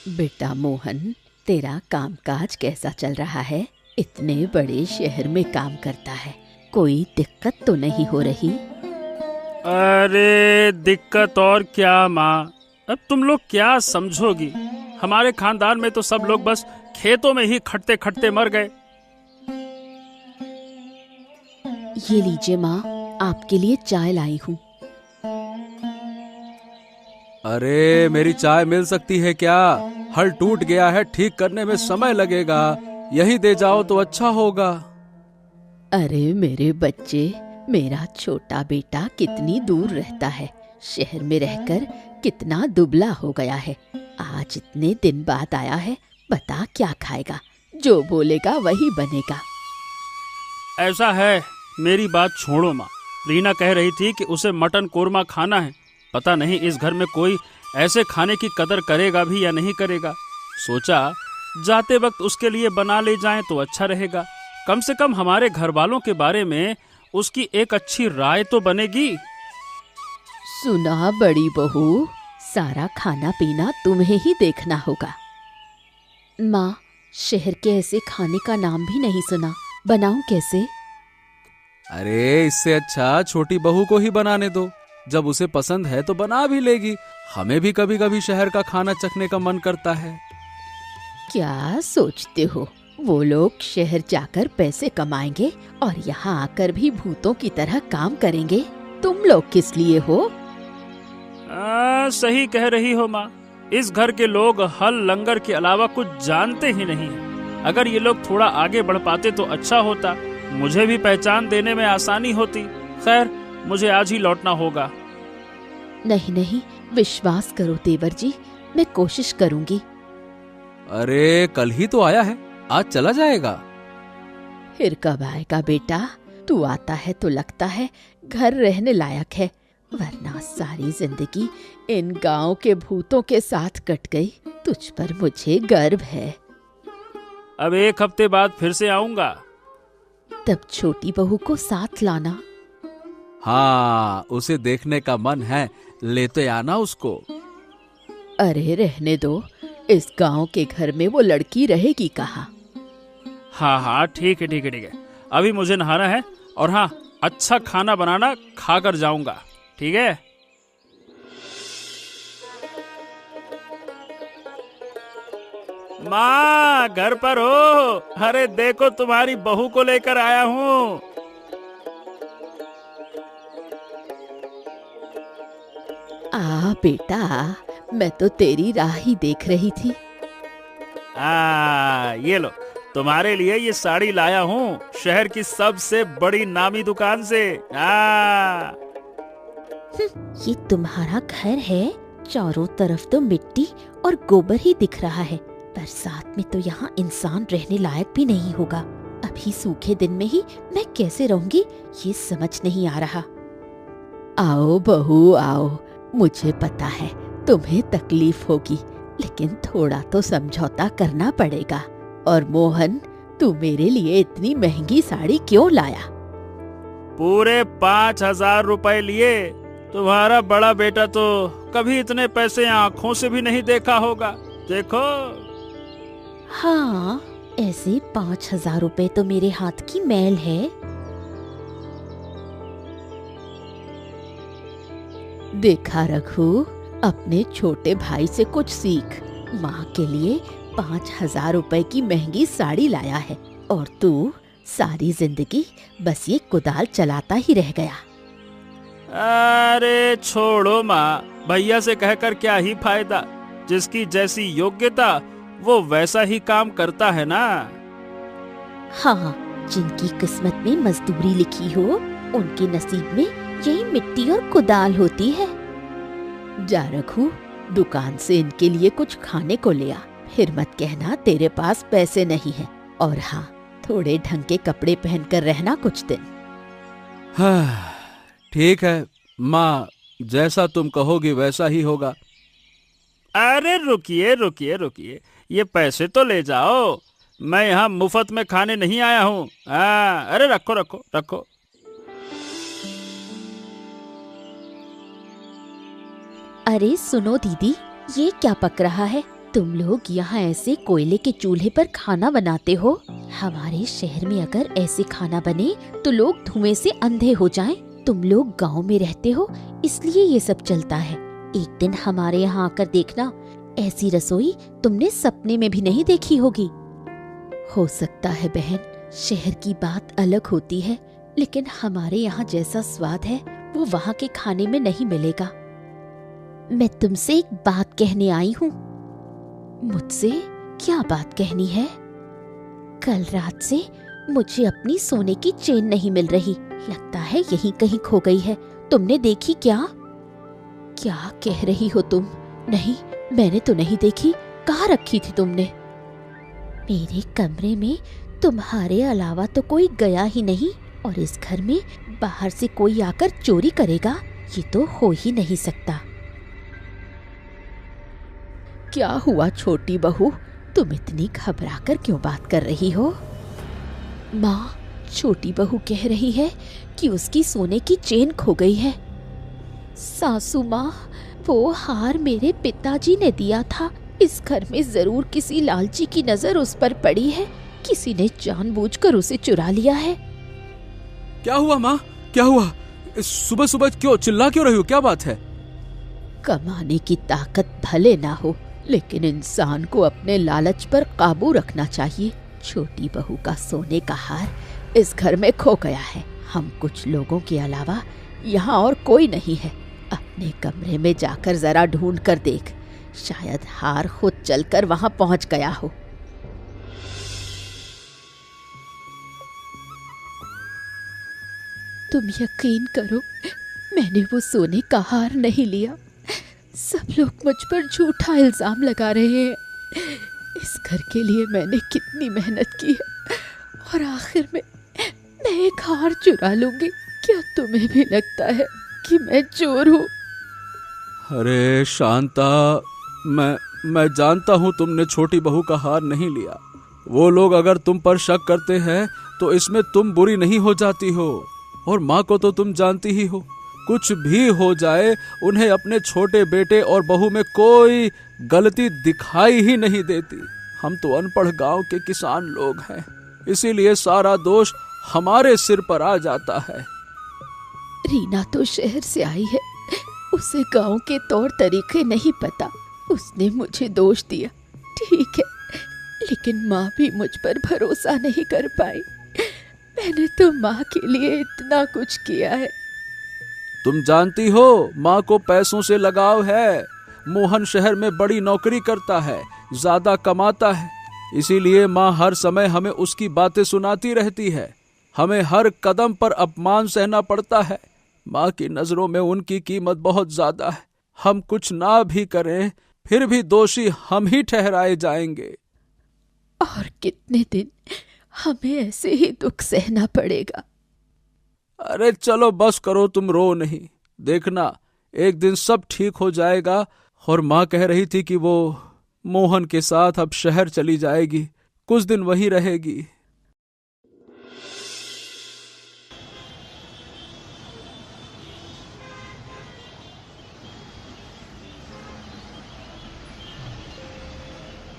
बेटा मोहन, तेरा कामकाज कैसा चल रहा है? इतने बड़े शहर में काम करता है, कोई दिक्कत तो नहीं हो रही? अरे दिक्कत और क्या माँ, अब तुम लोग क्या समझोगी। हमारे खानदान में तो सब लोग बस खेतों में ही खटते खटते मर गए। ये लीजिए माँ, आपके लिए चाय लाई हूँ। अरे मेरी चाय मिल सकती है क्या? हल टूट गया है, ठीक करने में समय लगेगा। यहीं दे जाओ तो अच्छा होगा। अरे मेरे बच्चे, मेरा छोटा बेटा कितनी दूर रहता है, शहर में रहकर कितना दुबला हो गया है। आज इतने दिन बाद आया है, बता क्या खाएगा? जो बोलेगा वही बनेगा। ऐसा है, मेरी बात छोड़ो माँ। रीना कह रही थी कि उसे मटन कोरमा खाना है। पता नहीं इस घर में कोई ऐसे खाने की कदर करेगा भी या नहीं करेगा। सोचा जाते वक्त उसके लिए बना ले जाएं तो अच्छा रहेगा। कम से कम हमारे घर वालों के बारे में उसकी एक अच्छी राय तो बनेगी। सुना बड़ी बहू, सारा खाना पीना तुम्हें ही देखना होगा। माँ, शहर के ऐसे खाने का नाम भी नहीं सुना, बनाऊं कैसे? अरे इससे अच्छा छोटी बहू को ही बनाने दो। जब उसे पसंद है तो बना भी लेगी। हमें भी कभी कभी शहर का खाना चखने का मन करता है। क्या सोचते हो, वो लोग शहर जाकर पैसे कमाएंगे और यहाँ आकर भी भूतों की तरह काम करेंगे? तुम लोग किस लिए हो? सही कह रही हो माँ। इस घर के लोग हल लंगर के अलावा कुछ जानते ही नहीं है। अगर ये लोग थोड़ा आगे बढ़ पाते तो अच्छा होता, मुझे भी पहचान देने में आसानी होती। खैर, मुझे आज ही लौटना होगा। नहीं नहीं, विश्वास करो देवर जी, मैं कोशिश करूंगी। अरे कल ही तो आया है, आज चला जाएगा। फिर कब आएगा बेटा? तू आता है तो लगता है घर रहने लायक है, वरना सारी जिंदगी इन गांव के भूतों के साथ कट गई। तुझ पर मुझे गर्व है। अब एक हफ्ते बाद फिर से आऊंगा। तब छोटी बहू को साथ लाना। हाँ, उसे देखने का मन है, लेते आना उसको। अरे रहने दो, इस गांव के घर में वो लड़की रहेगी कहाँ? हाँ हाँ, ठीक है ठीक है ठीक है। अभी मुझे नहाना है और हाँ, अच्छा खाना बनाना, खाकर जाऊंगा। ठीक है। माँ घर पर हो? अरे देखो, तुम्हारी बहू को लेकर आया हूँ। बेटा, मैं तो तेरी राह ही देख रही थी। ये लो, तुम्हारे लिए ये साड़ी लाया हूँ, शहर की सबसे बड़ी नामी दुकान से। ये तुम्हारा घर है? चारों तरफ तो मिट्टी और गोबर ही दिख रहा है। बरसात में तो यहाँ इंसान रहने लायक भी नहीं होगा। अभी सूखे दिन में ही मैं कैसे रहूंगी, ये समझ नहीं आ रहा। आओ बहू आओ, मुझे पता है तुम्हें तकलीफ होगी, लेकिन थोड़ा तो समझौता करना पड़ेगा। और मोहन, तू मेरे लिए इतनी महंगी साड़ी क्यों लाया? पूरे 5,000 रुपए लिए। तुम्हारा बड़ा बेटा तो कभी इतने पैसे आंखों से भी नहीं देखा होगा। देखो। हाँ, ऐसे 5,000 रुपए तो मेरे हाथ की मैल है। देखा रघु, अपने छोटे भाई से कुछ सीख। माँ के लिए 5,000 रुपए की महंगी साड़ी लाया है और तू सारी जिंदगी बस ये कुदाल चलाता ही रह गया। अरे छोड़ो माँ, भैया से कहकर क्या ही फायदा। जिसकी जैसी योग्यता वो वैसा ही काम करता है ना। हाँ, जिनकी किस्मत में मजदूरी लिखी हो, उनके नसीब में यही मिट्टी और कुदाल होती है। जा रघु, दुकान से इनके लिए कुछ खाने को ले आ। फिर मत कहना तेरे पास पैसे नहीं है। और हाँ, थोड़े ढंग के कपड़े पहनकर रहना कुछ दिन। हाँ, ठीक है माँ, जैसा तुम कहोगी वैसा ही होगा। अरे रुकिए रुकिए रुकिए, ये पैसे तो ले जाओ। मैं यहाँ मुफ्त में खाने नहीं आया हूँ। अरे रखो रखो रखो। अरे सुनो दीदी, ये क्या पक रहा है? तुम लोग यहाँ ऐसे कोयले के चूल्हे पर खाना बनाते हो? हमारे शहर में अगर ऐसे खाना बने तो लोग धुएं से अंधे हो जाएं। तुम लोग गांव में रहते हो इसलिए ये सब चलता है। एक दिन हमारे यहाँ आकर देखना, ऐसी रसोई तुमने सपने में भी नहीं देखी होगी। हो सकता है बहन, शहर की बात अलग होती है, लेकिन हमारे यहाँ जैसा स्वाद है वो वहाँ के खाने में नहीं मिलेगा। मैं तुमसे एक बात कहने आई हूँ। मुझसे क्या बात कहनी है? कल रात से मुझे अपनी सोने की चेन नहीं मिल रही, लगता है यहीं कहीं खो गई है। तुमने देखी क्या? क्या कह रही हो तुम? नहीं, मैंने तो नहीं देखी। कहाँ रखी थी तुमने? मेरे कमरे में तुम्हारे अलावा तो कोई गया ही नहीं, और इस घर में बाहर से कोई आकर चोरी करेगा ये तो हो ही नहीं सकता। क्या हुआ छोटी बहू, तुम इतनी घबराकर क्यों बात कर रही हो? माँ, छोटी बहू कह रही है कि उसकी सोने की चेन खो गई है। सासू माँ, वो हार मेरे पिताजी ने दिया था। इस घर में जरूर किसी लालची की नजर उस पर पड़ी है। किसी ने जानबूझकर उसे चुरा लिया है। क्या हुआ माँ, क्या हुआ? सुबह सुबह क्यों चिल्ला क्यों रही हो? क्या बात है? कमाने की ताकत भले ना हो, लेकिन इंसान को अपने लालच पर काबू रखना चाहिए। छोटी बहू का सोने का हार इस घर में खो गया है। हम कुछ लोगों के अलावा यहाँ और कोई नहीं है। अपने कमरे में जाकर जरा ढूंढ कर देख, शायद हार खुद चलकर वहां पहुंच गया हो। तुम यकीन करो, मैंने वो सोने का हार नहीं लिया। सब लोग मुझ पर झूठा इल्जाम लगा रहे हैं। इस घर के लिए मैंने कितनी मेहनत की है, और आखिर में मैं एक हार चुरा लूंगी। क्या तुम्हें भी लगता है कि मैं चोर हूँ? अरे शांता, मैं जानता हूँ तुमने छोटी बहू का हार नहीं लिया। वो लोग अगर तुम पर शक करते हैं तो इसमें तुम बुरी नहीं हो जाती हो। और माँ को तो तुम जानती ही हो, कुछ भी हो जाए उन्हें अपने छोटे बेटे और बहू में कोई गलती दिखाई ही नहीं देती। हम तो अनपढ़ गांव के किसान लोग हैं, इसीलिए सारा दोष हमारे सिर पर आ जाता है। रीना तो शहर से आई है, उसे गांव के तौर तरीके नहीं पता। उसने मुझे दोष दिया, ठीक है, लेकिन माँ भी मुझ पर भरोसा नहीं कर पाई। मैंने तो माँ के लिए इतना कुछ किया है। तुम जानती हो माँ को पैसों से लगाव है। मोहन शहर में बड़ी नौकरी करता है, ज्यादा कमाता है, इसीलिए माँ हर समय हमें उसकी बातें सुनाती रहती है। हमें हर कदम पर अपमान सहना पड़ता है। माँ की नजरों में उनकी कीमत बहुत ज्यादा है। हम कुछ ना भी करें फिर भी दोषी हम ही ठहराए जाएंगे। और कितने दिन हमें ऐसे ही दुख सहना पड़ेगा? अरे चलो बस करो, तुम रो नहीं। देखना एक दिन सब ठीक हो जाएगा। और माँ कह रही थी कि वो मोहन के साथ अब शहर चली जाएगी, कुछ दिन वहीं रहेगी।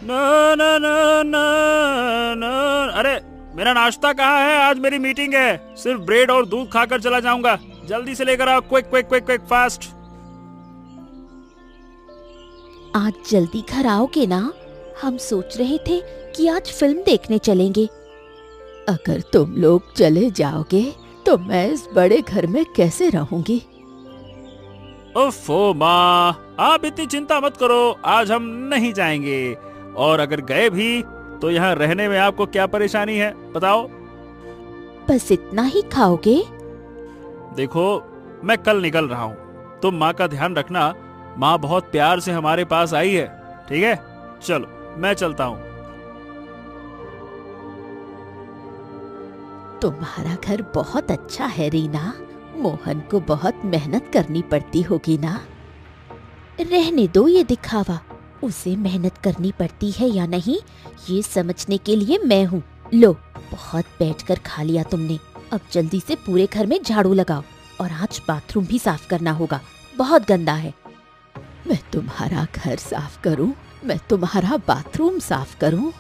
न न न न न अरे मेरा नाश्ता कहाँ है? आज मेरी मीटिंग है, सिर्फ ब्रेड और दूध खाकर चला जाऊंगा। जल्दी से लेकर आओ, quick quick quick quick fast. आज जल्दी घर आओगे ना? हम सोच रहे थे कि आज फिल्म देखने चलेंगे। अगर तुम लोग चले जाओगे तो मैं इस बड़े घर में कैसे रहूंगी? ओफो माँ, आप इतनी चिंता मत करो, आज हम नहीं जाएंगे। और अगर गए भी तो यहाँ रहने में आपको क्या परेशानी है बताओ? बस इतना ही खाओगे? देखो मैं कल निकल रहा हूँ, तुम माँ का ध्यान रखना। माँ बहुत प्यार से हमारे पास आई है, ठीक है? चलो मैं चलता हूँ। तुम्हारा घर बहुत अच्छा है रीना। मोहन को बहुत मेहनत करनी पड़ती होगी ना? रहने दो ये दिखावा। उसे मेहनत करनी पड़ती है या नहीं ये समझने के लिए मैं हूँ। लो, बहुत बैठकर खा लिया तुमने। अब जल्दी से पूरे घर में झाड़ू लगाओ, और आज बाथरूम भी साफ करना होगा, बहुत गंदा है। मैं तुम्हारा घर साफ करूं? मैं तुम्हारा बाथरूम साफ करूं?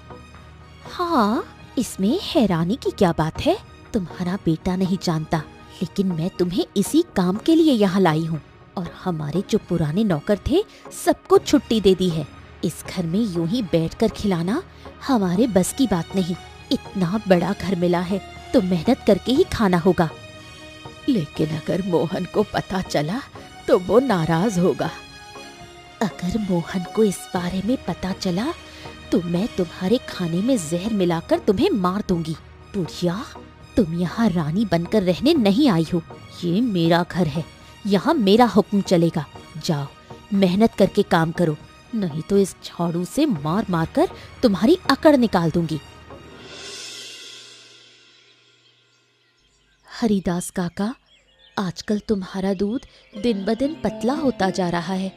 हाँ, इसमें हैरानी की क्या बात है? तुम्हारा बेटा नहीं जानता, लेकिन मैं तुम्हें इसी काम के लिए यहाँ लाई हूँ। और हमारे जो पुराने नौकर थे, सबको छुट्टी दे दी है। इस घर में यूं ही बैठकर खिलाना हमारे बस की बात नहीं। इतना बड़ा घर मिला है तो मेहनत करके ही खाना होगा। लेकिन अगर मोहन को पता चला तो वो नाराज होगा। अगर मोहन को इस बारे में पता चला तो मैं तुम्हारे खाने में जहर मिलाकर तुम्हें मार दूंगी। बुढ़िया, तुम यहाँ रानी बनकर रहने नहीं आई हो। ये मेरा घर है, यहाँ मेरा हुक्म चलेगा। जाओ, मेहनत करके काम करो, नहीं तो इस झाड़ू से मार मार कर तुम्हारी अकड़ निकाल दूंगी। हरिदास काका, आजकल तुम्हारा दूध दिन ब दिन पतला होता जा रहा है।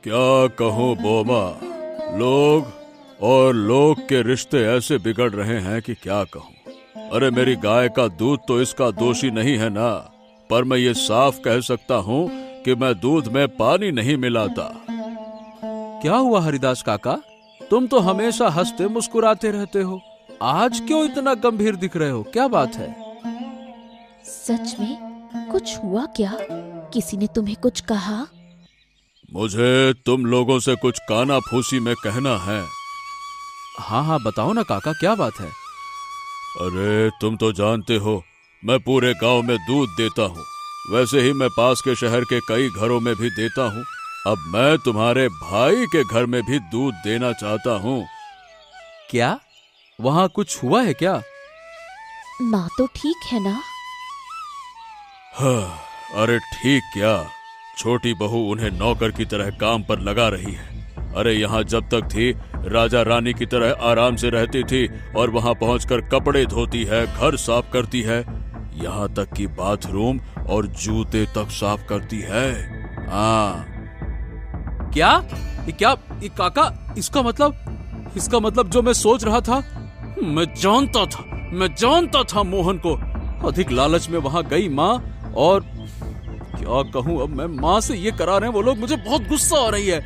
क्या कहूँ बोमा, लोग के रिश्ते ऐसे बिगड़ रहे हैं कि क्या कहूँ। अरे मेरी गाय का दूध तो इसका दोषी नहीं है ना, पर मैं ये साफ कह सकता हूँ कि मैं दूध में पानी नहीं मिलाता। क्या हुआ हरिदास काका, तुम तो हमेशा हंसते मुस्कुराते रहते हो, आज क्यों इतना गंभीर दिख रहे हो? क्या बात है? सच में कुछ हुआ क्या? किसी ने तुम्हें कुछ कहा? मुझे तुम लोगों से कुछ काना फूसी में कहना है। हाँ, बताओ ना काका, क्या बात है? अरे तुम तो जानते हो मैं पूरे गांव में दूध देता हूँ, वैसे ही मैं पास के शहर के कई घरों में भी देता हूँ। अब मैं तुम्हारे भाई के घर में भी दूध देना चाहता हूँ। क्या वहाँ कुछ हुआ है क्या? माँ तो ठीक है ना? हाँ, अरे ठीक क्या, छोटी बहू उन्हें नौकर की तरह काम पर लगा रही है। अरे यहाँ जब तक थी राजा रानी की तरह आराम से रहती थी और वहाँ पहुंचकर कपड़े धोती है, घर साफ करती है, यहाँ तक कि बाथरूम और जूते तक साफ करती है। हाँ। क्या ये काका, इसका मतलब जो मैं सोच रहा था, मैं जानता था मोहन को। अधिक लालच में वहाँ गई माँ, और क्या कहूँ अब मैं, माँ से ये करा रहे हैं वो लोग, मुझे बहुत गुस्सा आ रही है।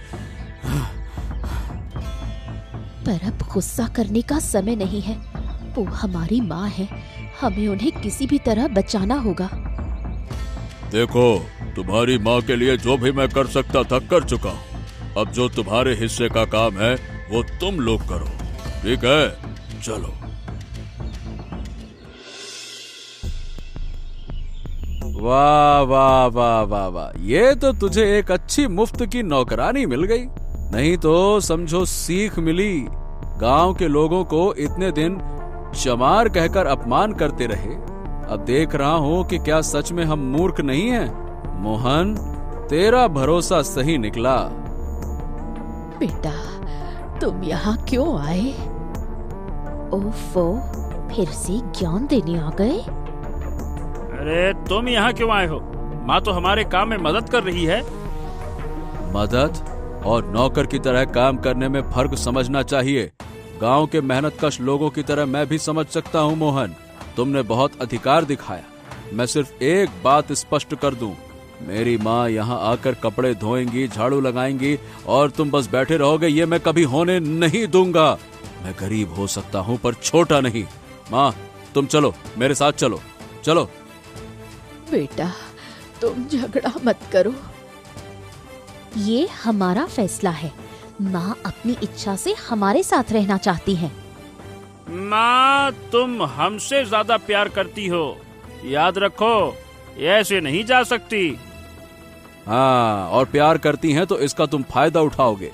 पर अब गुस्सा करने का समय नहीं है। वो हमारी माँ है, हमें उन्हें किसी भी तरह बचाना होगा। देखो, तुम्हारी माँ के लिए जो भी मैं कर सकता था कर चुका हूँ। अब जो तुम्हारे हिस्से का काम है वो तुम लोग करो, ठीक है? चलो। वाह वाह वाह वाह वाह, ये तो तुझे एक अच्छी मुफ्त की नौकरानी मिल गई, नहीं तो समझो सीख मिली। गांव के लोगों को इतने दिन चमार कहकर अपमान करते रहे, अब देख रहा हूँ कि क्या सच में हम मूर्ख नहीं हैं। मोहन, तेरा भरोसा सही निकला। बेटा, तुम यहाँ क्यों आए? ओफो, फिर से ज्ञान देने आ गए? अरे तुम यहाँ क्यों आए हो? माँ तो हमारे काम में मदद कर रही है। मदद और नौकर की तरह काम करने में फर्क समझना चाहिए। गांव के मेहनतकश लोगों की तरह मैं भी समझ सकता हूँ मोहन, तुमने बहुत अधिकार दिखाया। मैं सिर्फ एक बात स्पष्ट कर दूं, मेरी माँ यहाँ आकर कपड़े धोएंगी, झाड़ू लगाएंगी और तुम बस बैठे रहोगे, ये मैं कभी होने नहीं दूंगा। मैं गरीब हो सकता हूँ पर छोटा नहीं। माँ, तुम चलो, मेरे साथ चलो। चलो बेटा, तुम झगड़ा मत करो, ये हमारा फैसला है। माँ अपनी इच्छा से हमारे साथ रहना चाहती हैं। माँ, तुम हमसे ज्यादा प्यार करती हो, याद रखो, ऐसे नहीं जा सकती। हाँ, और प्यार करती हैं तो इसका तुम फायदा उठाओगे।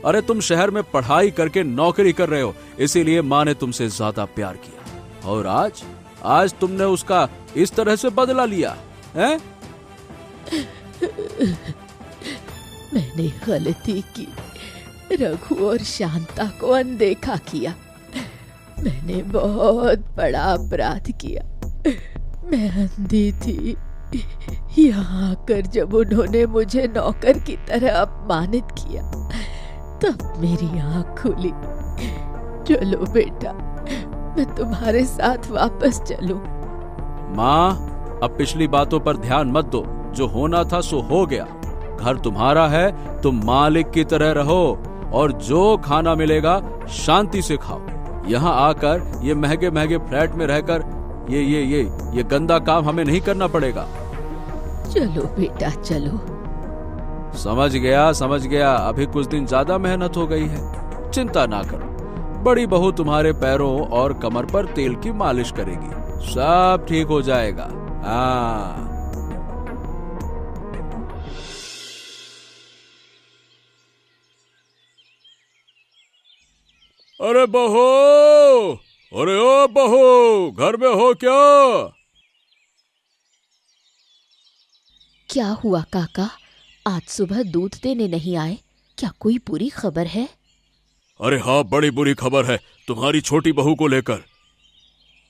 अरे तुम शहर में पढ़ाई करके नौकरी कर रहे हो, इसीलिए माँ ने तुमसे ज्यादा प्यार किया, और आज तुमने उसका इस तरह से बदला लिया है? मैंने गलती की, रघु और शांता को अनदेखा किया। मैंने बहुत बड़ा अपराध किया। मैं अंधी थी। यहाँ आकर जब उन्होंने मुझे नौकर की तरह अपमानित किया, तब मेरी आँख खुली। चलो बेटा, मैं तुम्हारे साथ वापस चलूं। माँ, अब पिछली बातों पर ध्यान मत दो, जो होना था सो हो गया। घर तुम्हारा है, तुम मालिक की तरह रहो और जो खाना मिलेगा शांति से खाओ। यहाँ आकर ये महंगे महंगे फ्लैट में रहकर ये गंदा काम हमें नहीं करना पड़ेगा। चलो बेटा चलो। समझ गया। अभी कुछ दिन ज्यादा मेहनत हो गई है, चिंता ना करो। बड़ी बहू तुम्हारे पैरों और कमर पर तेल की मालिश करेगी, सब ठीक हो जाएगा। हाँ। अरे बहू, अरे ओ बहू, घर में हो क्या? क्या हुआ काका, आज सुबह दूध देने नहीं आए? क्या कोई बुरी खबर है? अरे हाँ, बड़ी बुरी खबर है तुम्हारी छोटी बहू को लेकर।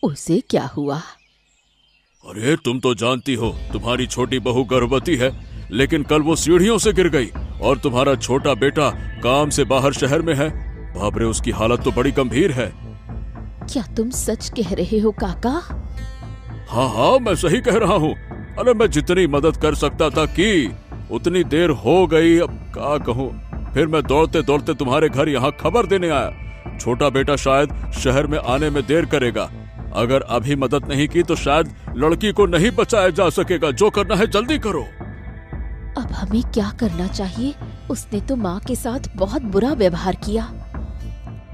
उसे क्या हुआ? अरे तुम तो जानती हो तुम्हारी छोटी बहू गर्भवती है, लेकिन कल वो सीढ़ियों से गिर गई और तुम्हारा छोटा बेटा काम से बाहर शहर में है। बाप रे, उसकी हालत तो बड़ी गंभीर है। क्या तुम सच कह रहे हो काका? हाँ, मैं सही कह रहा हूँ। अरे मैं जितनी मदद कर सकता था की, उतनी देर हो गई, अब क्या कहूँ। फिर मैं दौड़ते दौड़ते तुम्हारे घर यहाँ खबर देने आया। छोटा बेटा शायद शहर में आने में देर करेगा। अगर अभी मदद नहीं की तो शायद लड़की को नहीं बचाया जा सकेगा। जो करना है जल्दी करो। अब हमें क्या करना चाहिए? उसने तो माँ के साथ बहुत बुरा व्यवहार किया।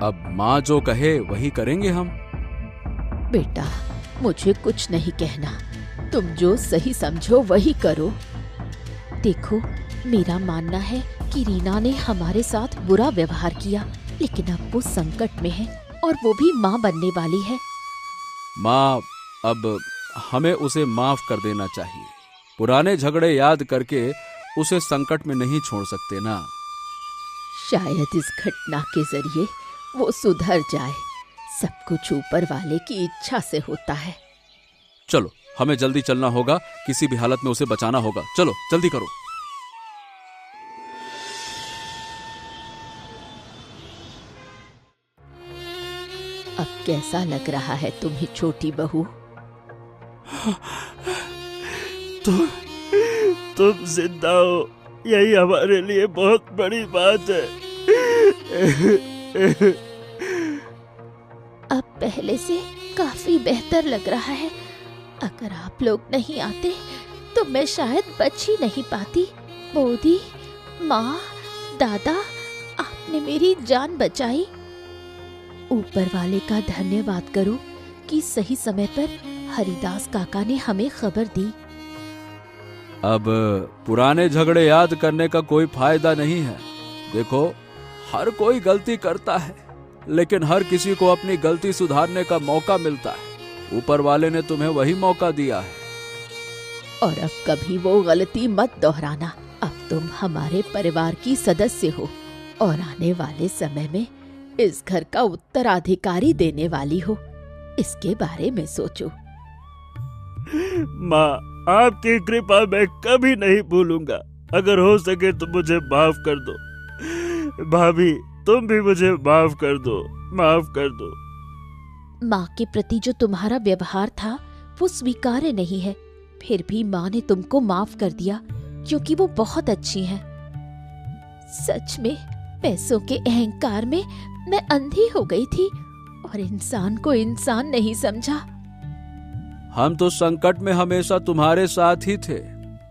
अब माँ जो कहे वही करेंगे हम। बेटा, मुझे कुछ नहीं कहना, तुम जो सही समझो वही करो। देखो, मेरा मानना है कि रीना ने हमारे साथ बुरा व्यवहार किया, लेकिन अब वो संकट में है और वो भी माँ बनने वाली है। माँ, अब हमें उसे माफ कर देना चाहिए। पुराने झगड़े याद करके उसे संकट में नहीं छोड़ सकते ना। शायद इस घटना के जरिए वो सुधर जाए। सब कुछ ऊपर वाले की इच्छा से होता है। चलो, हमें जल्दी चलना होगा, किसी भी हालत में उसे बचाना होगा। चलो जल्दी करो। अब कैसा लग रहा है तुम्हें छोटी बहू? तुम जिंदा हो, यही हमारे लिए बहुत बड़ी बात है। अब पहले से काफी बेहतर लग रहा है। अगर आप लोग नहीं आते तो मैं शायद बच ही नहीं पाती। बोधी, माँ, दादा, आपने मेरी जान बचाई। ऊपर वाले का धन्यवाद करो कि सही समय पर हरिदास काका ने हमें खबर दी। अब पुराने झगड़े याद करने का कोई फायदा नहीं है। देखो, हर कोई गलती करता है, लेकिन हर किसी को अपनी गलती सुधारने का मौका मिलता है। ऊपर वाले ने तुम्हें वही मौका दिया है। और अब कभी वो गलती मत दोहराना। अब तुम हमारे परिवार की सदस्य हो और आने वाले समय में इस घर का उत्तराधिकारी देने वाली हो। इसके बारे में सोचो। माँ, आपकी कृपा मैं कभी नहीं भूलूंगा। अगर हो सके तो मुझे माफ कर दो। भाभी, तुम भी मुझे माफ कर दो। माँ के प्रति जो तुम्हारा व्यवहार था वो स्वीकार्य नहीं है। फिर भी माँ ने तुमको माफ कर दिया क्योंकि वो बहुत अच्छी हैं। सच में पैसों के अहंकार में मैं अंधी हो गई थी और इंसान को इंसान नहीं समझा। हम तो संकट में हमेशा तुम्हारे साथ ही थे,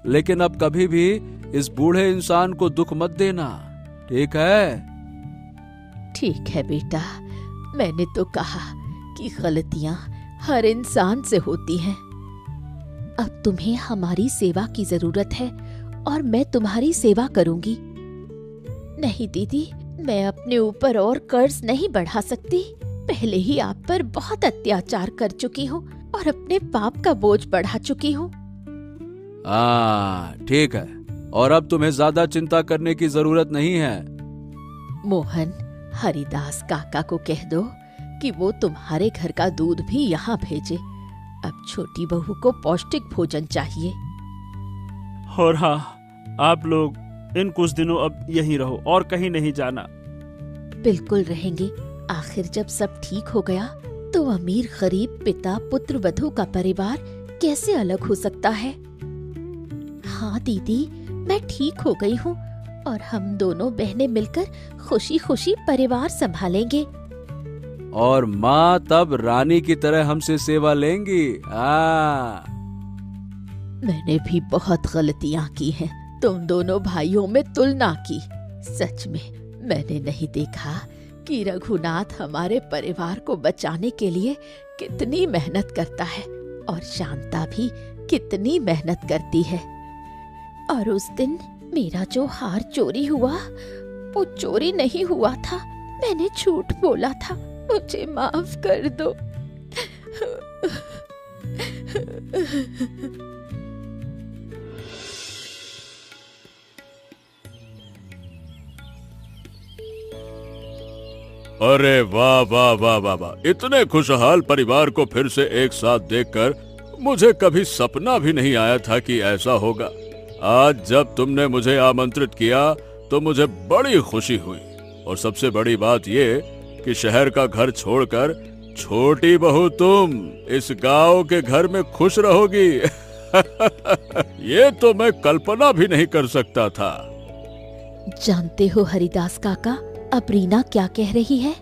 लेकिन अब कभी भी इस बूढ़े इंसान को दुख मत देना, ठीक है? ठीक है बेटा, मैंने तो कहा कि गलतियां हर इंसान से होती हैं। अब तुम्हें हमारी सेवा की जरूरत है और मैं तुम्हारी सेवा करूंगी। नहीं दीदी, मैं अपने ऊपर और कर्ज नहीं बढ़ा सकती। पहले ही आप पर बहुत अत्याचार कर चुकी हूँ और अपने पाप का बोझ बढ़ा चुकी हूँ। ठीक है, और अब तुम्हें ज्यादा चिंता करने की जरूरत नहीं है। मोहन, हरिदास काका को कह दो कि वो तुम्हारे घर का दूध भी यहाँ भेजे। अब छोटी बहू को पौष्टिक भोजन चाहिए। और हाँ, आप लोग इन कुछ दिनों अब यहीं रहो और कहीं नहीं जाना। बिल्कुल रहेंगे। आखिर जब सब ठीक हो गया तो अमीर गरीब पिता पुत्र वधू का परिवार कैसे अलग हो सकता है? हाँ दीदी, मैं ठीक हो गई हूँ और हम दोनों बहनें मिलकर खुशी खुशी परिवार संभालेंगे। और माँ तब रानी की तरह हमसे सेवा लेंगी। मैंने भी बहुत गलतियां की हैं। तुम दोनों भाइयों में तुलना की। सच में मैंने नहीं देखा कि रघुनाथ हमारे परिवार को बचाने के लिए कितनी मेहनत करता है और शांता भी कितनी मेहनत करती है। और उस दिन मेरा जो हार चोरी हुआ वो चोरी नहीं हुआ था, मैंने झूठ बोला था। मुझे माफ कर दो। अरे वाह वाह वाह वाह वाह, इतने खुशहाल परिवार को फिर से एक साथ देखकर मुझे कभी सपना भी नहीं आया था कि ऐसा होगा। आज जब तुमने मुझे आमंत्रित किया तो मुझे बड़ी खुशी हुई। और सबसे बड़ी बात ये कि शहर का घर छोड़कर छोटी बहू तुम इस गांव के घर में खुश रहोगी। ये तो मैं कल्पना भी नहीं कर सकता था। जानते हो हरिदास काका, अब रीना क्या कह रही है?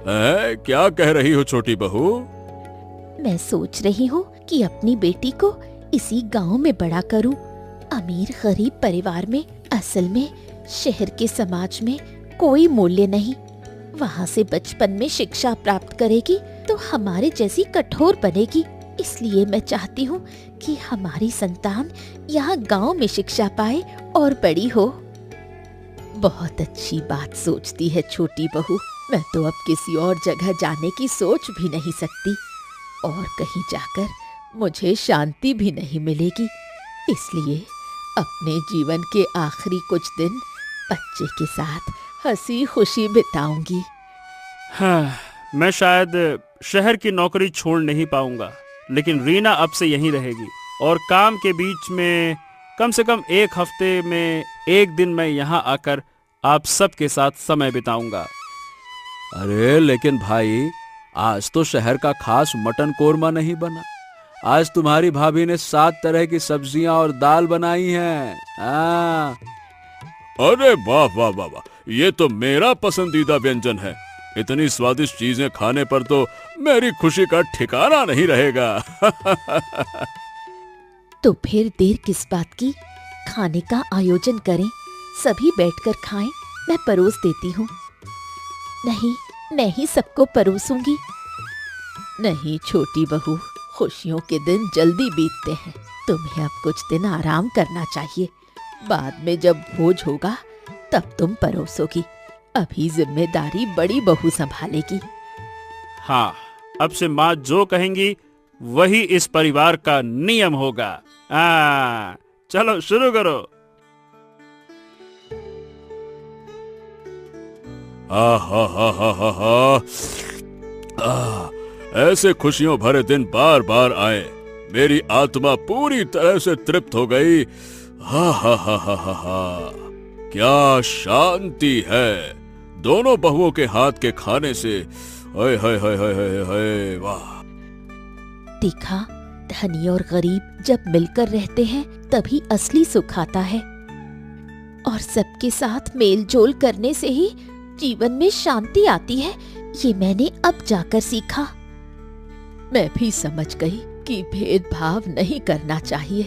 क्या कह रही हो छोटी बहू? मैं सोच रही हूँ कि अपनी बेटी को इसी गांव में बड़ा करूं। अमीर गरीब परिवार में असल में शहर के समाज में कोई मूल्य नहीं। वहाँ से बचपन में शिक्षा प्राप्त करेगी तो हमारे जैसी कठोर बनेगी। इसलिए मैं चाहती हूँ कि हमारी संतान यहाँ गांव में शिक्षा पाए और बड़ी हो। बहुत अच्छी बात सोचती है छोटी बहू। मैं तो अब किसी और जगह जाने की सोच भी नहीं सकती और कहीं जाकर मुझे शांति भी नहीं मिलेगी। इसलिए अपने जीवन के आखिरी कुछ दिन बच्चे के साथ हंसी खुशी बिताऊंगी। हाँ, मैं शायद शहर की नौकरी छोड़ नहीं पाऊंगा, लेकिन रीना अब से यहीं रहेगी और काम के बीच में कम से कम एक हफ्ते में एक दिन मैं यहाँ आकर आप सबके साथ समय बिताऊंगा। अरे लेकिन भाई, आज तो शहर का खास मटन कोरमा नहीं बना। आज तुम्हारी भाभी ने 7 तरह की सब्जियां और दाल बनाई हैं। अरे वाह वाह वाह वाह, ये तो मेरा पसंदीदा व्यंजन है। इतनी स्वादिष्ट चीजें खाने पर तो मेरी खुशी का ठिकाना नहीं रहेगा। तो फिर देर किस बात की, खाने का आयोजन करें, सभी बैठकर खाएं। मैं परोस देती हूँ। नहीं, मैं ही सबको परोसूंगी। नहीं छोटी बहू, खुशियों के दिन जल्दी बीतते हैं। तुम्हें अब कुछ दिन आराम करना चाहिए। बाद में जब भोज होगा तब तुम परोसोगी। अभी जिम्मेदारी बड़ी बहू संभालेगी। हाँ, अब से माँ जो कहेंगी वही इस परिवार का नियम होगा। चलो शुरू करो। ऐसे खुशियों भरे दिन बार बार आए, मेरी आत्मा पूरी तरह से तृप्त हो गई। हा, क्या शांति है दोनों बहुओं के हाथ के खाने से। हाय हाय हाय हाय हाय हाय, वाह। देखा, धनी और गरीब जब मिलकर रहते हैं तभी असली सुख आता है। और सबके साथ मेल जोल करने से ही जीवन में शांति आती है। ये मैंने अब जाकर सीखा। मैं भी समझ गई कि भेदभाव नहीं करना चाहिए।